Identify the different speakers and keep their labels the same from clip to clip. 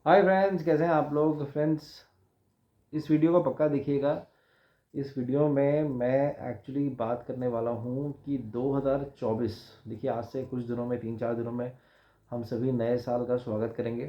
Speaker 1: Hi friends, कैसे हैं आप लोग। फ्रेंड्स, इस वीडियो को पक्का देखिएगा। इस वीडियो में मैं एक्चुअली बात करने वाला हूं कि 2024 देखिए, आज से कुछ दिनों में 3-4 दिनों में हम सभी नए साल का स्वागत करेंगे।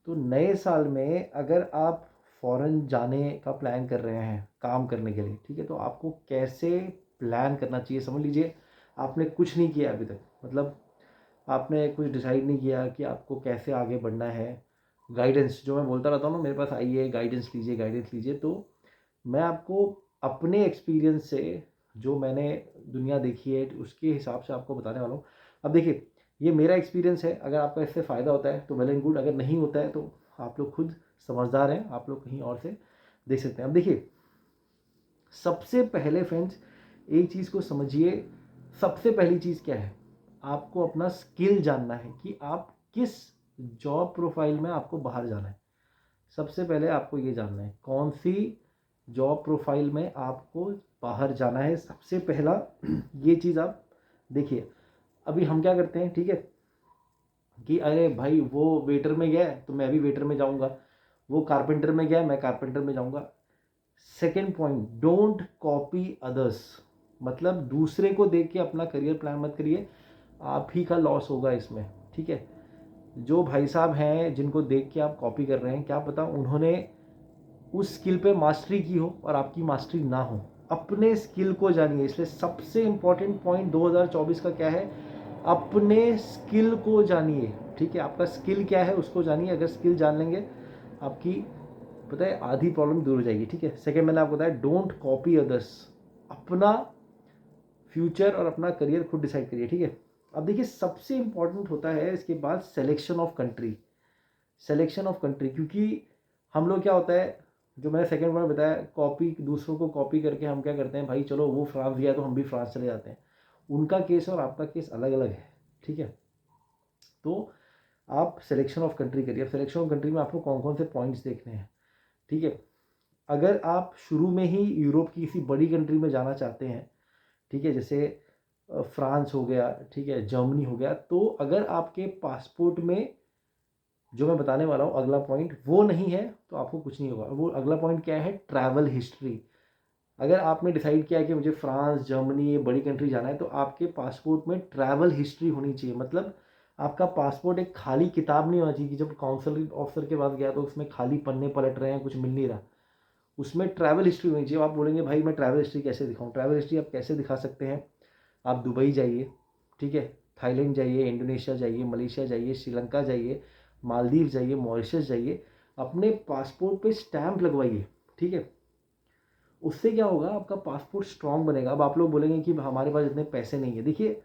Speaker 1: तो नए साल में अगर आप फॉरेन जाने का प्लान कर रहे हैं काम करने के लिए, ठीक है, तो आपको कैसे प्लान करना चाहिए। समझ लीजिए आपने कुछ नहीं किया अभी तक, मतलब आपने कुछ डिसाइड नहीं किया कि आपको कैसे आगे बढ़ना है। गाइडेंस जो मैं बोलता रहता हूँ ना, मेरे पास आइए गाइडेंस लीजिए, तो मैं आपको अपने एक्सपीरियंस से जो मैंने दुनिया देखी है उसके हिसाब से आपको बताने वाला हूँ। अब देखिए, ये मेरा एक्सपीरियंस है, अगर आपका इससे फ़ायदा होता है तो वेल एंड गुड, अगर नहीं होता है तो आप लोग खुद समझदार हैं, आप लोग कहीं और से देख सकते हैं। अब देखिए, सबसे पहले फ्रेंड्स एक चीज़ को समझिए। सबसे पहली चीज़ क्या है, आपको अपना स्किल जानना है कि आप किस जॉब प्रोफाइल में आपको बाहर जाना है। सबसे पहले आपको ये जानना है कौन सी जॉब प्रोफाइल में आपको बाहर जाना है। सबसे पहला ये चीज़ आप देखिए। अभी हम क्या करते हैं, ठीक है, कि अरे भाई वो वेटर में गया है तो मैं भी वेटर में जाऊंगा, वो कारपेंटर में गया मैं कारपेंटर में जाऊंगा। Second point, don't copy others. मतलब दूसरे को देख के अपना करियर प्लान मत करिए, आप ही का लॉस होगा इसमें, ठीक है। जो भाई साहब हैं जिनको देख के आप कॉपी कर रहे हैं, क्या पता उन्होंने उस स्किल पे मास्टरी की हो और आपकी मास्टरी ना हो। अपने स्किल को जानिए। इसलिए सबसे इंपॉर्टेंट पॉइंट 2024 का क्या है, अपने स्किल को जानिए, ठीक है। आपका स्किल क्या है उसको जानिए। अगर स्किल जान लेंगे, आपकी पता है आधी प्रॉब्लम दूर हो जाएगी, ठीक है। सेकेंड मैंने आपको बताया, डोंट कॉपी अदर्स। अपना फ्यूचर और अपना करियर खुद डिसाइड करिए, ठीक है। अब देखिए, सबसे इंपॉर्टेंट होता है इसके बाद selection of country. Selection of country, क्योंकि हम लोग क्या होता है, जो मैंने सेकेंड पॉइंट बताया, कॉपी, दूसरों को कॉपी करके हम क्या करते हैं, भाई चलो वो फ्रांस गया तो हम भी फ्रांस चले जाते हैं। उनका केस और आपका केस अलग अलग है, ठीक है। तो आप सिलेक्शन ऑफ कंट्री करिए। अब सिलेक्शन ऑफ कंट्री में आपको कौन कौन से पॉइंट्स देखने हैं, ठीक है। अगर आप शुरू में ही यूरोप की किसी बड़ी कंट्री में जाना चाहते हैं, ठीक है, जैसे फ्रांस हो गया, ठीक है, जर्मनी हो गया, तो अगर आपके पासपोर्ट में जो मैं बताने वाला हूँ अगला पॉइंट वो नहीं है तो आपको कुछ नहीं होगा। वो अगला पॉइंट क्या है, ट्रैवल हिस्ट्री। अगर आपने डिसाइड किया है कि मुझे फ्रांस, जर्मनी, ये बड़ी कंट्री जाना है, तो आपके पासपोर्ट में ट्रैवल हिस्ट्री होनी चाहिए। मतलब आपका पासपोर्ट एक खाली किताब नहीं होना चाहिए कि जब काउंसिल ऑफिसर के पास गया तो उसमें खाली पन्ने पलट रहे हैं, कुछ मिल नहीं रहा। उसमें ट्रैवल हिस्ट्री होनी चाहिए। आप बोलेंगे भाई मैं ट्रैवल हिस्ट्री कैसे दिखाऊँ। ट्रैवल हिस्ट्री आप कैसे दिखा सकते हैं, आप दुबई जाइए, ठीक है, थाईलैंड जाइए, इंडोनेशिया जाइए, मलेशिया जाइए, श्रीलंका जाइए, मालदीव जाइए, मॉरिशस जाइए, अपने पासपोर्ट पे स्टैंप लगवाइए, ठीक है। उससे क्या होगा, आपका पासपोर्ट स्ट्रांग बनेगा। अब आप लोग बोलेंगे कि हमारे पास इतने पैसे नहीं है। देखिए,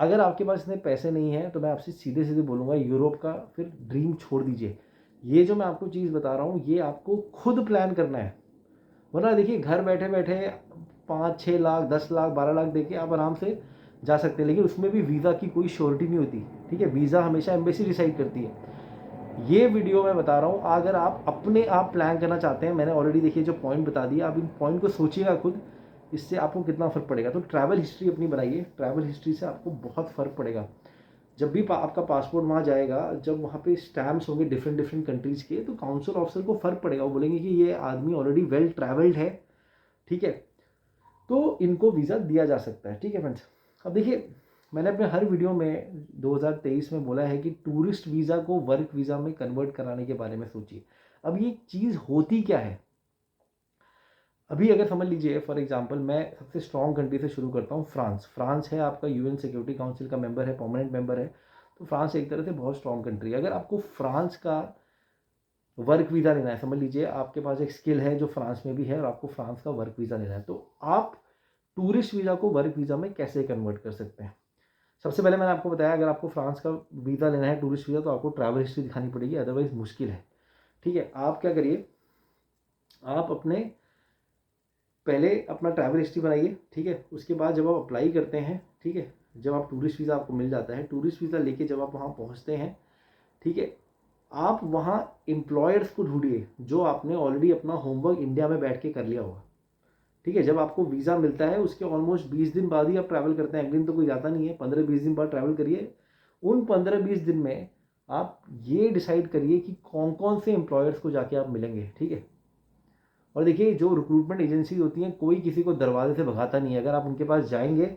Speaker 1: अगर आपके पास इतने पैसे नहीं है तो मैं आपसे सीधे सीधे बोलूँगा, यूरोप का फिर ड्रीम छोड़ दीजिए। ये जो मैं आपको चीज़ बता रहा हूँ ये आपको खुद प्लान करना है। वरना देखिए, घर बैठे बैठे 5-6 लाख, 10 लाख, 12 लाख दे के आप आराम से जा सकते हैं, लेकिन उसमें भी वीज़ा की कोई श्योरिटी नहीं होती, ठीक है। वीज़ा हमेशा एम्बेसी डिसाइड करती है। ये वीडियो मैं बता रहा हूँ, अगर आप अपने आप प्लान करना चाहते हैं, मैंने ऑलरेडी देखिए जो पॉइंट बता दिया, आप इन पॉइंट को सोचिएगा खुद, इससे आपको कितना फ़र्क पड़ेगा। तो ट्रैवल हिस्ट्री अपनी बनाइए, ट्रैवल हिस्ट्री से आपको बहुत फ़र्क पड़ेगा। जब भी आपका पासपोर्ट वहाँ जाएगा, जब वहाँ पे स्टैम्प्स होंगे डिफरेंट डिफरेंट कंट्रीज़ के, तो काउंसिल ऑफिसर को फ़र्क पड़ेगा। वो बोलेंगे कि ये आदमी ऑलरेडी वेल ट्रैवल्ड है, ठीक है, तो इनको वीज़ा दिया जा सकता है, ठीक है फ्रेंड्स। अब देखिए, मैंने अपने हर वीडियो में 2023 में बोला है कि टूरिस्ट वीज़ा को वर्क वीज़ा में कन्वर्ट कराने के बारे में सोचिए। अब ये चीज़ होती क्या है, अभी अगर समझ लीजिए फॉर एग्जांपल, मैं सबसे स्ट्रॉन्ग कंट्री से शुरू करता हूँ। फ्रांस। फ्रांस है आपका यूएन सिक्योरिटी काउंसिल का मेंबर है, परमानेंट मेंबर है। तो फ्रांस एक तरह से बहुत स्ट्रॉन्ग कंट्री है। अगर आपको फ्रांस का वर्क वीज़ा लेना है, समझ लीजिए आपके पास एक स्किल है जो फ्रांस में भी है और आपको फ्रांस का वर्क वीज़ा लेना है, तो आप टूरिस्ट वीज़ा को वर्क वीज़ा में कैसे कन्वर्ट कर सकते हैं। सबसे पहले मैंने आपको बताया, अगर आपको फ्रांस का वीज़ा लेना है, टूरिस्ट वीज़ा, तो आपको ट्रैवल हिस्ट्री दिखानी पड़ेगी, अदरवाइज मुश्किल है, ठीक है। आप क्या करिए, आप अपने पहले अपना ट्रैवल हिस्ट्री बनाइए, ठीक है। उसके बाद जब आप अप्लाई करते हैं, ठीक है, जब आप टूरिस्ट वीज़ा आपको मिल जाता है, टूरिस्ट वीज़ा लेके जब आप वहाँ पहुँचते हैं, ठीक है, आप वहाँ एम्प्लॉयर्स को ढूंढिए जो आपने ऑलरेडी अपना होमवर्क इंडिया में बैठ के कर लिया होगा, ठीक है। जब आपको वीज़ा मिलता है उसके ऑलमोस्ट 20 दिन बाद ही आप ट्रैवल करते हैं, एक दिन तो कोई जाता नहीं है, 15-20 दिन बाद ट्रैवल करिए। उन 15-20 दिन में आप ये डिसाइड करिए कि कौन कौन से एम्प्लॉयर्स को जाके आप मिलेंगे, ठीक है। और देखिए जो रिक्रूटमेंट एजेंसी होती हैं कोई किसी को दरवाजे से भगाता नहीं है, अगर आप उनके पास जाएंगे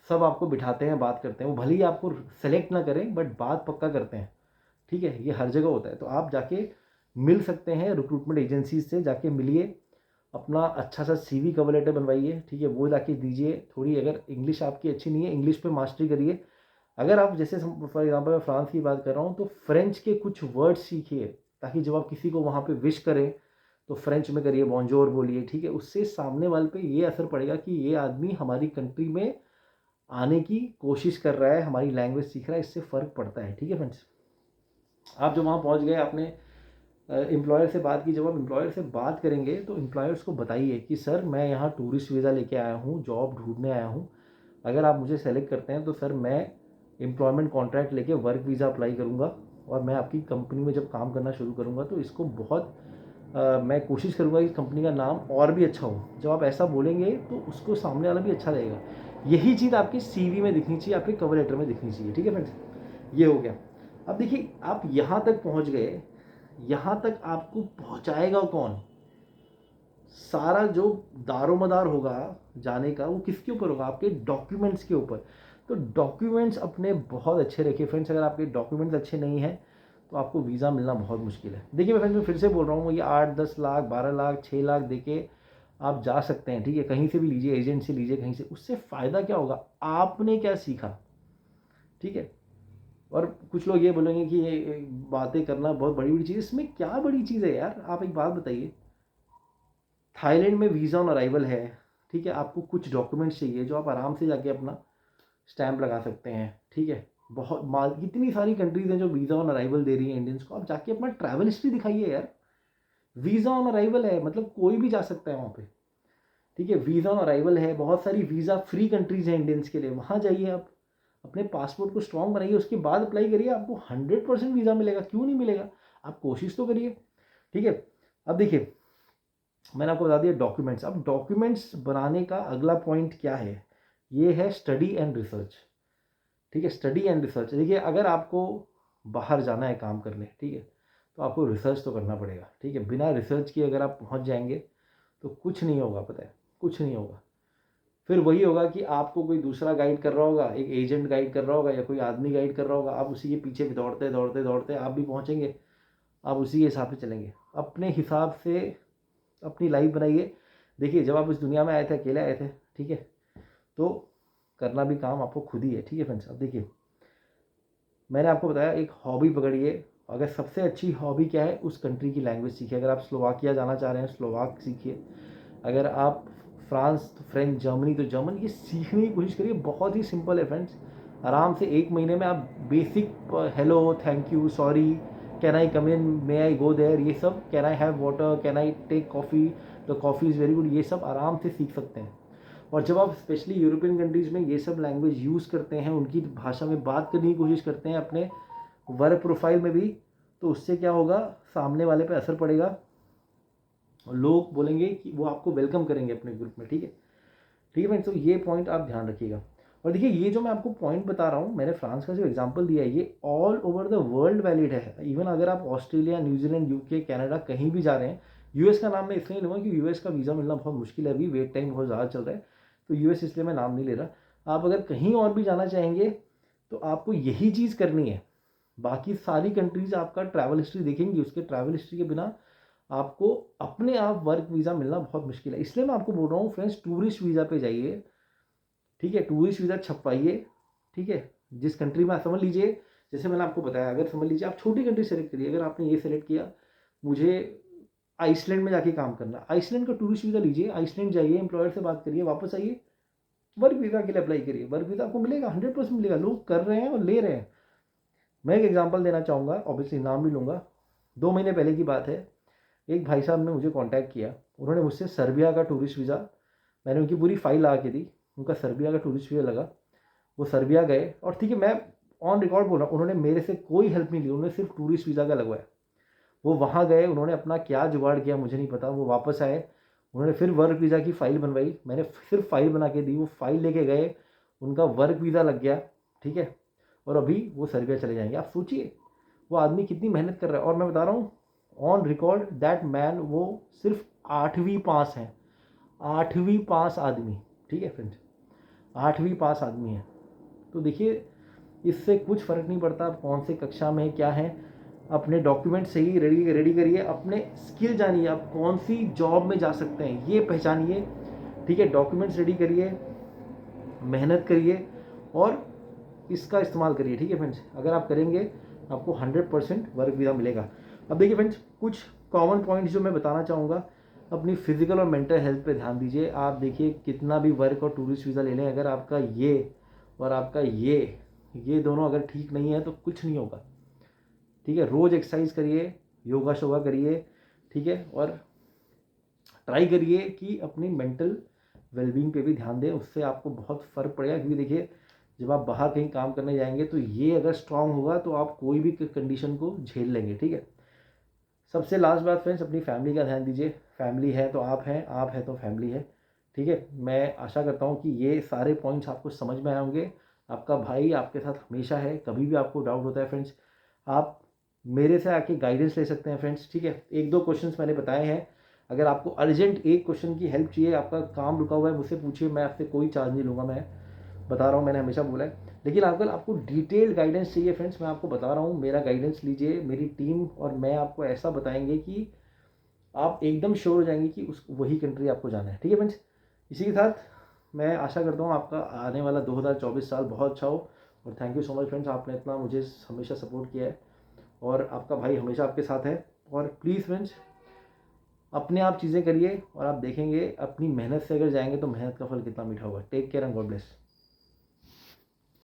Speaker 1: सब आपको बिठाते हैं, बात करते हैं, वो भले ही आपको सेलेक्ट ना करें बट बात पक्का करते हैं, ठीक है। ये हर जगह होता है, तो आप जाके मिल सकते हैं रिक्रूटमेंट एजेंसी से, जाके मिलिए, अपना अच्छा सा CV कवर लेटर बनवाइए, ठीक है, वो जाके दीजिए। थोड़ी अगर इंग्लिश आपकी अच्छी नहीं है, इंग्लिश पे मास्टरी करिए। अगर आप जैसे फॉर एग्जांपल मैं फ्रांस की बात कर रहा हूँ तो फ्रेंच के कुछ वर्ड सीखिए, ताकि जब आप किसी को वहाँ पे विश करें तो फ्रेंच में करिए, बॉन्जोर बोलिए, ठीक है। उससे सामने वाले पे ये असर पड़ेगा कि ये आदमी हमारी कंट्री में आने की कोशिश कर रहा है, हमारी लैंग्वेज सीख रहा है, इससे फ़र्क पड़ता है, ठीक है फ्रेंड्स। आप जब वहाँ पहुँच गए, आपने एम्प्लॉयर से बात की, जब आप एम्प्लॉयर से बात करेंगे तो एम्प्लॉयर्स को बताइए कि सर मैं यहाँ टूरिस्ट वीज़ा लेके आया हूँ, जॉब ढूंढने आया हूँ, अगर आप मुझे सेलेक्ट करते हैं तो सर मैं एम्प्लॉयमेंट कॉन्ट्रैक्ट लेके वर्क वीज़ा अप्लाई करूँगा और मैं आपकी कंपनी में जब काम करना शुरू करूँगा तो इसको बहुत मैं कोशिश करूँगा कि कंपनी का नाम और भी अच्छा हो। जब आप ऐसा बोलेंगे तो उसको सामने वाला भी अच्छा लगेगा। यही चीज़ आपके CV में दिखनी चाहिए, आपके कवर लेटर में दिखनी चाहिए, ठीक है फ्रेंड्स। ये हो गया। अब देखिए आप यहाँ तक पहुँच गए, यहाँ तक आपको पहुँचाएगा कौन? सारा जो दारोमदार होगा जाने का वो किसके ऊपर होगा? आपके डॉक्यूमेंट्स के ऊपर। तो डॉक्यूमेंट्स अपने बहुत अच्छे रखिए फ्रेंड्स। अगर आपके डॉक्यूमेंट्स अच्छे नहीं हैं तो आपको वीज़ा मिलना बहुत मुश्किल है। देखिए फ्रेंड्स मैं फिर से बोल रहा हूँ, ये 8-10 लाख 12 लाख 6 लाख दे के आप जा सकते हैं, ठीक है। कहीं से भी लीजिए, एजेंट से लीजिए, कहीं से। उससे फ़ायदा क्या होगा? आपने क्या सीखा, ठीक है। और कुछ लोग ये बोलेंगे कि ये बातें करना बहुत बड़ी बड़ी चीज़, इसमें क्या बड़ी चीज़ है यार? आप एक बात बताइए, थाईलैंड में वीज़ा ऑन अराइवल है, ठीक है। आपको कुछ डॉक्यूमेंट्स चाहिए जो आप आराम से जाके अपना स्टैंप लगा सकते हैं, ठीक है। बहुत माल कितनी सारी कंट्रीज़ हैं जो वीज़ा ऑन अराइवल दे रही हैं इंडियंस को। आप जाके अपना ट्रैवल हिस्ट्री दिखाइए यार। वीज़ा ऑन अराइवल है, मतलब कोई भी जा सकता है वहाँ पे, ठीक है। वीज़ा ऑन अराइवल है, बहुत सारी वीज़ा फ्री कंट्रीज़ हैं इंडियंस के लिए, वहाँ जाइए आप, अपने पासपोर्ट को स्ट्रॉन्ग बनाइए, उसके बाद अप्लाई करिए, आपको 100% वीज़ा मिलेगा। क्यों नहीं मिलेगा? आप कोशिश तो करिए, ठीक है। अब देखिए मैंने आपको बता दिया डॉक्यूमेंट्स। अब डॉक्यूमेंट्स बनाने का अगला पॉइंट क्या है? ये है स्टडी एंड रिसर्च, ठीक है। स्टडी एंड रिसर्च, देखिए अगर आपको बाहर जाना है काम करने, ठीक है, तो आपको रिसर्च तो करना पड़ेगा, ठीक है। बिना रिसर्च किए अगर आप पहुंच जाएंगे तो कुछ नहीं होगा, पता है, कुछ नहीं होगा। फिर वही होगा कि आपको कोई दूसरा गाइड कर रहा होगा, एक एजेंट गाइड कर रहा होगा या कोई आदमी गाइड कर रहा होगा, आप उसी के पीछे भी दौड़ते दौड़ते दौड़ते आप भी पहुँचेंगे, आप उसी के हिसाब से चलेंगे। अपने हिसाब से अपनी लाइफ बनाइए। देखिए जब आप इस दुनिया में आए थे अकेले आए थे, ठीक है, तो करना भी काम आपको खुद ही है, ठीक है फ्रेंड्स। अब देखिए मैंने आपको बताया एक हॉबी पकड़िए। अगर सबसे अच्छी हॉबी क्या है? उस कंट्री की लैंग्वेज सीखिए। अगर आप स्लोवाकिया जाना चाह रहे हैं, स्लोवाक सीखिए। अगर आप फ्रांस तो फ्रेंच, जर्मनी तो जर्मन, ये सीखने की कोशिश करिए। बहुत ही सिंपल है फ्रेंड्स। आराम से 1 महीने में आप basic hello, thank you, sorry, can I come in, may I go there, ये सब, can I have water, can I take coffee, the coffee is very good, ये सब आराम से सीख सकते हैं। और जब आप स्पेशली यूरोपियन कंट्रीज़ में ये सब लैंग्वेज यूज़ करते हैं, उनकी भाषा में बात करने की कोशिश करते हैं अपने वर्क प्रोफाइल में भी, तो उससे क्या होगा? सामने वाले पे असर पड़ेगा और लोग बोलेंगे कि वो आपको वेलकम करेंगे अपने ग्रुप में, ठीक है, ठीक है फ्रेंड्स। तो ये पॉइंट आप ध्यान रखिएगा। और देखिए ये जो मैं आपको पॉइंट बता रहा हूँ, मैंने फ्रांस का जो एग्जांपल दिया है, ये all over the world valid है। इवन अगर आप ऑस्ट्रेलिया, न्यूजीलैंड, यूके, कनाडा कहीं भी जा रहे हैं, यूएस का नाम मैं इसलिए लूँगा कि यूएस का वीज़ा मिलना बहुत मुश्किल है, अभी वेट टाइम बहुत ज़्यादा चल रहा है, तो यूएस इसलिए मैं नाम नहीं ले रहा। आप अगर कहीं और भी जाना चाहेंगे तो आपको यही चीज़ करनी है। बाकी सारी कंट्रीज़ आपका ट्रैवल हिस्ट्री देखेंगी, उसके ट्रैवल हिस्ट्री के बिना आपको अपने आप वर्क वीज़ा मिलना बहुत मुश्किल है। इसलिए मैं आपको बोल रहा हूँ फ्रेंड्स, टूरिस्ट वीज़ा पे जाइए, ठीक है। टूरिस्ट वीज़ा छपवाइए, ठीक है। जिस कंट्री में आप समझ लीजिए, जैसे मैंने आपको बताया, अगर समझ लीजिए आप छोटी कंट्री सेलेक्ट करिए। अगर आपने ये सेलेक्ट किया मुझे आइसलैंड में जाके काम करना, आइसलैंड का टूरिस्ट वीज़ा लीजिए, आइसलैंड जाइए, एम्प्लॉयर से बात करिए, वापस आइए, वर्क वीज़ा के लिए अप्लाई करिए। वर्क वीज़ा आपको मिलेगा, 100% मिलेगा, लोग कर रहे हैं और ले रहे हैं। मैं एक एग्जांपल देना चाहूँगा, ऑब्वियसली नाम भी लूँगा। 2 महीने पहले की बात है, एक भाई साहब ने मुझे कांटेक्ट किया, उन्होंने मुझसे सर्बिया का टूरिस्ट वीज़ा, मैंने उनकी पूरी फाइल लगा के दी, उनका सर्बिया का टूरिस्ट वीज़ा लगा, वो सर्बिया गए। और ठीक है, मैं ऑन रिकॉर्ड बोल रहा हूँ, उन्होंने मेरे से कोई हेल्प नहीं ली, उन्होंने सिर्फ टूरिस्ट वीज़ा का लगवाया। वो वहाँ गए, उन्होंने अपना क्या जुगाड़ किया मुझे नहीं पता, वो वापस आए, उन्होंने फिर वर्क वीज़ा की फ़ाइल बनवाई, मैंने सिर्फ फाइल बना के दी, वो फाइल लेके गए, उनका वर्क वीज़ा लग गया, ठीक है। और अभी वो सर्बिया चले जाएंगे। आप सोचिए, वो आदमी कितनी मेहनत कर रहा है। और मैं बता रहा हूँ ऑन रिकॉर्ड दैट मैन, वो सिर्फ 8वीं पास है, 8वीं पास आदमी, ठीक है फ्रेंड्स, 8वीं पास आदमी है। तो देखिए इससे कुछ फ़र्क नहीं पड़ता आप कौन से कक्षा में क्या है, अपने डॉक्यूमेंट सही रेडी करिए, अपने स्किल जानिए, आप कौन सी जॉब में जा सकते हैं ये पहचानिए, ठीक है। डॉक्यूमेंट्स रेडी करिए, मेहनत करिए और इसका इस्तेमाल करिए, ठीक है फ्रेंड्स। अगर आप करेंगे आपको 100% वर्क वीज़ा मिलेगा। अब देखिए फ्रेंड्स, कुछ कॉमन पॉइंट्स जो मैं बताना चाहूँगा, अपनी फिजिकल और मेंटल हेल्थ पे ध्यान दीजिए। आप देखिए कितना भी वर्क और टूरिस्ट वीज़ा ले लें, अगर आपका ये और आपका ये दोनों अगर ठीक नहीं है तो कुछ नहीं होगा, ठीक है। रोज़ एक्सरसाइज करिए, योगा शोगा करिए, ठीक है, और ट्राई करिए कि अपनी मेंटल वेलबींग पे भी ध्यान दें, उससे आपको बहुत फ़र्क पड़ेगा। क्योंकि देखिए जब आप बाहर कहीं काम करने जाएंगे तो ये अगर स्ट्रांग होगा तो आप कोई भी कंडीशन को झेल लेंगे, ठीक है। सबसे लास्ट बात फ्रेंड्स, अपनी फैमिली का ध्यान दीजिए। फैमिली है तो आप हैं, आप हैं तो फैमिली है, ठीक है। मैं आशा करता हूँ कि ये सारे पॉइंट्स आपको समझ में आए होंगे। आपका भाई आपके साथ हमेशा है, कभी भी आपको डाउट होता है फ्रेंड्स, आप मेरे से आके गाइडेंस ले सकते हैं फ्रेंड्स, ठीक है। 1-2 क्वेश्चंस मैंने बताए हैं, अगर आपको अर्जेंट एक क्वेश्चन की हेल्प चाहिए, आपका काम रुका हुआ है, मुझसे पूछिए, मैं आपसे कोई चार्ज नहीं लूँगा। मैं बता रहा हूँ, मैंने हमेशा बोला है। लेकिन अगर आपको डिटेल्ड गाइडेंस चाहिए फ्रेंड्स, मैं आपको बता रहा हूँ, मेरा गाइडेंस लीजिए, मेरी टीम और मैं आपको ऐसा बताएंगे कि आप एकदम श्योर हो जाएंगे कि उस वही कंट्री आपको जाना है, ठीक है फ्रेंड्स। इसी के साथ मैं आशा करता हूँ आपका आने वाला 2024 साल बहुत अच्छा हो। और thank you so much friends, आपने इतना मुझे हमेशा सपोर्ट किया है और आपका भाई हमेशा आपके साथ है। और प्लीज़ फ्रेंड्स अपने आप चीज़ें करिए और आप देखेंगे अपनी मेहनत से अगर जाएंगे तो मेहनत का फल कितना मीठा होगा। Take care and God bless.